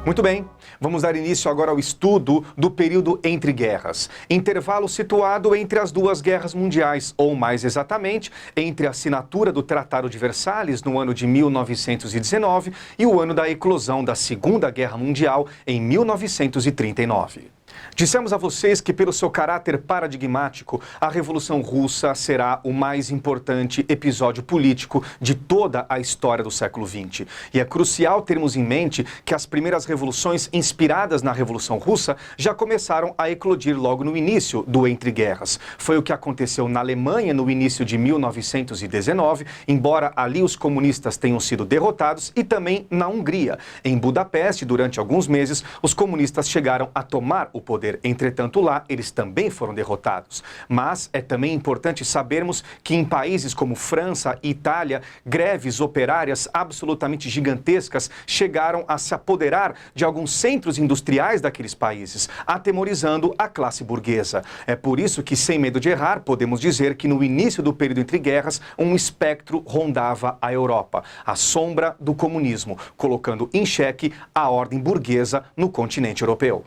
Muito bem, vamos dar início agora ao estudo do período entre guerras. Intervalo situado entre as duas guerras mundiais, ou mais exatamente, entre a assinatura do Tratado de Versalhes no ano de 1919 e o ano da eclosão da Segunda Guerra Mundial em 1939. Dissemos a vocês que, pelo seu caráter paradigmático, a Revolução Russa será o mais importante episódio político de toda a história do século XX. E é crucial termos em mente que as primeiras revoluções inspiradas na Revolução Russa já começaram a eclodir logo no início do Entre Guerras. Foi o que aconteceu na Alemanha no início de 1919, embora ali os comunistas tenham sido derrotados, e também na Hungria. Em Budapeste, durante alguns meses, os comunistas chegaram a tomar o poder. Entretanto, lá, eles também foram derrotados. Mas é também importante sabermos que em países como França e Itália, greves operárias absolutamente gigantescas chegaram a se apoderar de alguns centros industriais daqueles países, atemorizando a classe burguesa. É por isso que, sem medo de errar, podemos dizer que no início do período entre guerras, um espectro rondava a Europa, a sombra do comunismo, colocando em xeque a ordem burguesa no continente europeu.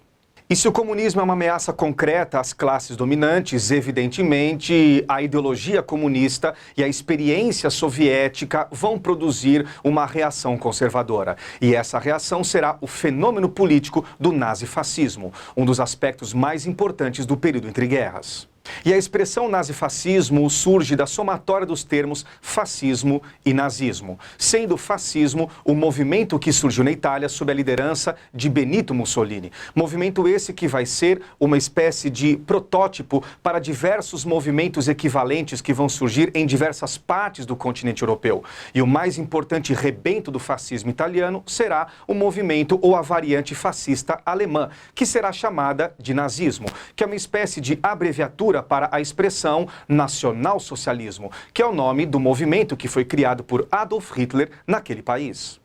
E se o comunismo é uma ameaça concreta às classes dominantes, evidentemente a ideologia comunista e a experiência soviética vão produzir uma reação conservadora. E essa reação será o fenômeno político do nazifascismo, um dos aspectos mais importantes do período entre guerras. E a expressão nazifascismo surge da somatória dos termos fascismo e nazismo, sendo o fascismo o movimento que surgiu na Itália sob a liderança de Benito Mussolini. Movimento esse que vai ser uma espécie de protótipo para diversos movimentos equivalentes que vão surgir em diversas partes do continente europeu. E o mais importante rebento do fascismo italiano será o movimento ou a variante fascista alemã, que será chamada de nazismo, que é uma espécie de abreviatura para a expressão nacional-socialismo, que é o nome do movimento que foi criado por Adolf Hitler naquele país.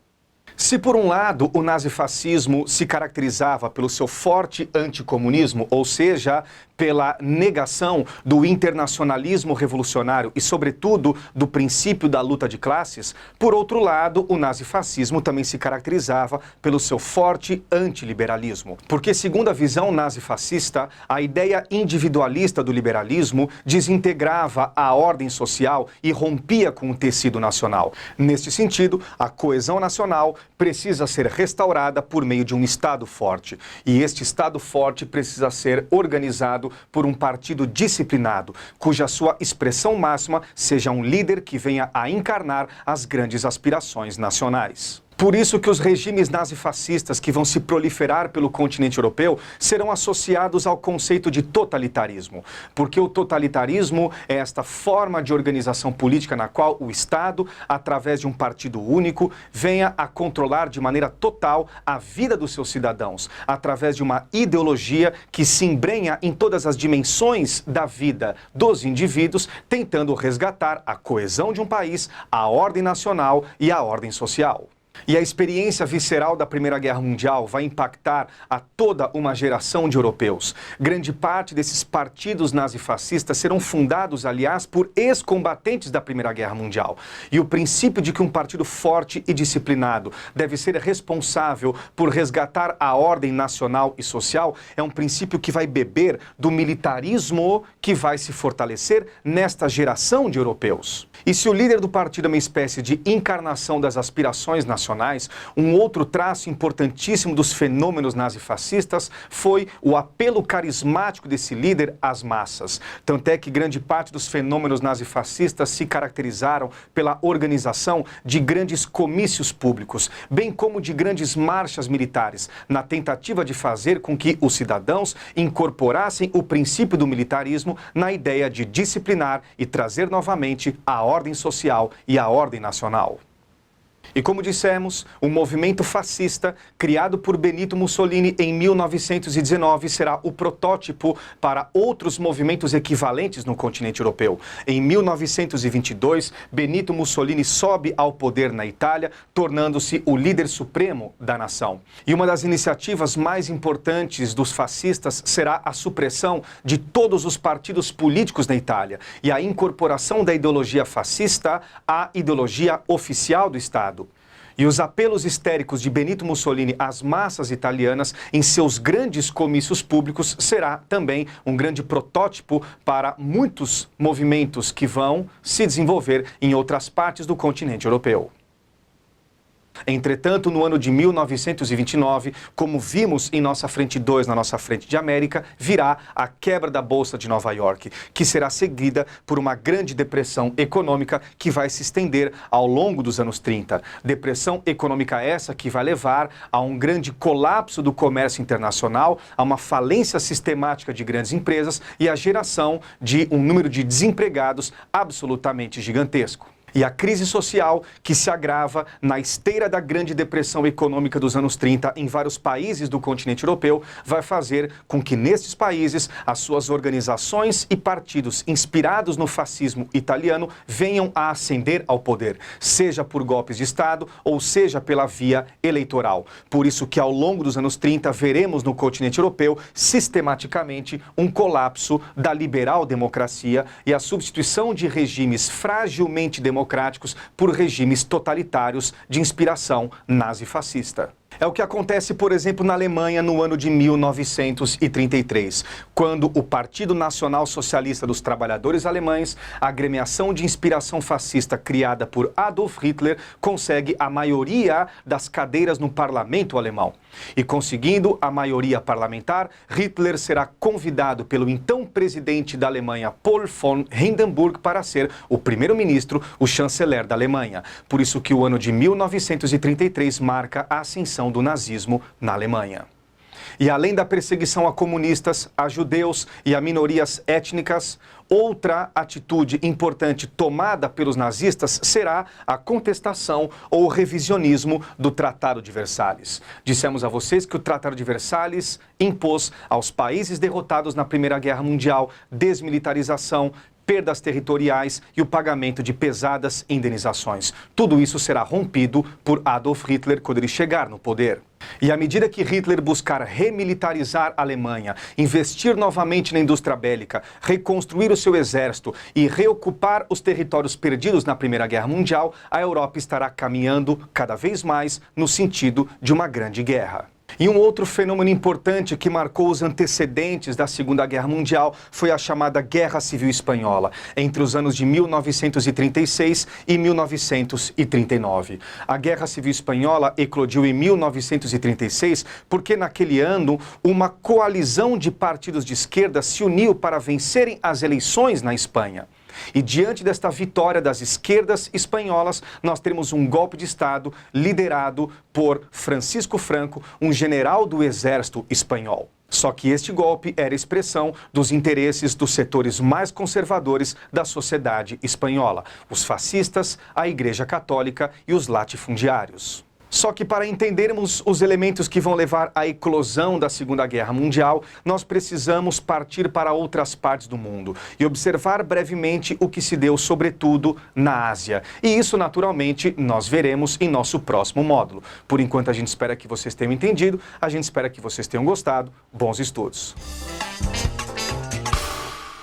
Se por um lado o nazifascismo se caracterizava pelo seu forte anticomunismo, ou seja, pela negação do internacionalismo revolucionário e, sobretudo, do princípio da luta de classes, por outro lado, o nazifascismo também se caracterizava pelo seu forte antiliberalismo. Porque, segundo a visão nazifascista, a ideia individualista do liberalismo desintegrava a ordem social e rompia com o tecido nacional. Neste sentido, a coesão nacional precisa ser restaurada por meio de um Estado forte. E este Estado forte precisa ser organizado por um partido disciplinado, cuja sua expressão máxima seja um líder que venha a encarnar as grandes aspirações nacionais. Por isso que os regimes nazifascistas que vão se proliferar pelo continente europeu serão associados ao conceito de totalitarismo, porque o totalitarismo é esta forma de organização política na qual o Estado, através de um partido único, venha a controlar de maneira total a vida dos seus cidadãos, através de uma ideologia que se embrenha em todas as dimensões da vida dos indivíduos, tentando resgatar a coesão de um país, a ordem nacional e a ordem social. E a experiência visceral da Primeira Guerra Mundial vai impactar a toda uma geração de europeus. Grande parte desses partidos nazifascistas serão fundados, aliás, por ex-combatentes da Primeira Guerra Mundial. E o princípio de que um partido forte e disciplinado deve ser responsável por resgatar a ordem nacional e social é um princípio que vai beber do militarismo que vai se fortalecer nesta geração de europeus. E se o líder do partido é uma espécie de encarnação das aspirações nacionais, um outro traço importantíssimo dos fenômenos nazifascistas foi o apelo carismático desse líder às massas. Tanto é que grande parte dos fenômenos nazifascistas se caracterizaram pela organização de grandes comícios públicos, bem como de grandes marchas militares, na tentativa de fazer com que os cidadãos incorporassem o princípio do militarismo na ideia de disciplinar e trazer novamente a ordem social e a ordem nacional. E como dissemos, o movimento fascista, criado por Benito Mussolini em 1919, será o protótipo para outros movimentos equivalentes no continente europeu. Em 1922, Benito Mussolini sobe ao poder na Itália, tornando-se o líder supremo da nação. E uma das iniciativas mais importantes dos fascistas será a supressão de todos os partidos políticos na Itália e a incorporação da ideologia fascista à ideologia oficial do Estado. E os apelos histéricos de Benito Mussolini às massas italianas em seus grandes comícios públicos será também um grande protótipo para muitos movimentos que vão se desenvolver em outras partes do continente europeu. Entretanto, no ano de 1929, como vimos em nossa frente 2, na nossa frente de América, virá a quebra da Bolsa de Nova York, que será seguida por uma grande depressão econômica que vai se estender ao longo dos anos 30. Depressão econômica essa que vai levar a um grande colapso do comércio internacional, a uma falência sistemática de grandes empresas e a geração de um número de desempregados absolutamente gigantesco. E a crise social que se agrava na esteira da Grande Depressão Econômica dos anos 30 em vários países do continente europeu vai fazer com que nestes países as suas organizações e partidos inspirados no fascismo italiano venham a ascender ao poder, seja por golpes de Estado ou seja pela via eleitoral. Por isso que ao longo dos anos 30 veremos no continente europeu sistematicamente um colapso da liberal-democracia e a substituição de regimes fragilmente democráticos por regimes totalitários de inspiração nazi-fascista. É o que acontece, por exemplo, na Alemanha no ano de 1933, quando o Partido Nacional Socialista dos Trabalhadores Alemães, a agremiação de inspiração fascista criada por Adolf Hitler, consegue a maioria das cadeiras no parlamento alemão. E conseguindo a maioria parlamentar, Hitler será convidado pelo então presidente da Alemanha, Paul von Hindenburg, para ser o primeiro-ministro, o chanceler da Alemanha. Por isso que o ano de 1933 marca a ascensão do nazismo na Alemanha. E além da perseguição a comunistas, a judeus e a minorias étnicas, outra atitude importante tomada pelos nazistas será a contestação ou revisionismo do Tratado de Versalhes. Dissemos a vocês que o Tratado de Versalhes impôs aos países derrotados na Primeira Guerra Mundial desmilitarização, perdas territoriais e o pagamento de pesadas indenizações. Tudo isso será rompido por Adolf Hitler quando ele chegar no poder. E à medida que Hitler buscar remilitarizar a Alemanha, investir novamente na indústria bélica, reconstruir o seu exército e reocupar os territórios perdidos na Primeira Guerra Mundial, a Europa estará caminhando cada vez mais no sentido de uma grande guerra. E um outro fenômeno importante que marcou os antecedentes da Segunda Guerra Mundial foi a chamada Guerra Civil Espanhola, entre os anos de 1936 e 1939. A Guerra Civil Espanhola eclodiu em 1936 porque naquele ano uma coalizão de partidos de esquerda se uniu para vencerem as eleições na Espanha. E diante desta vitória das esquerdas espanholas, nós temos um golpe de Estado liderado por Francisco Franco, um general do exército espanhol. Só que este golpe era expressão dos interesses dos setores mais conservadores da sociedade espanhola, os fascistas, a Igreja Católica e os latifundiários. Só que para entendermos os elementos que vão levar à eclosão da Segunda Guerra Mundial, nós precisamos partir para outras partes do mundo e observar brevemente o que se deu, sobretudo, na Ásia. E isso, naturalmente, nós veremos em nosso próximo módulo. Por enquanto, a gente espera que vocês tenham entendido, a gente espera que vocês tenham gostado. Bons estudos!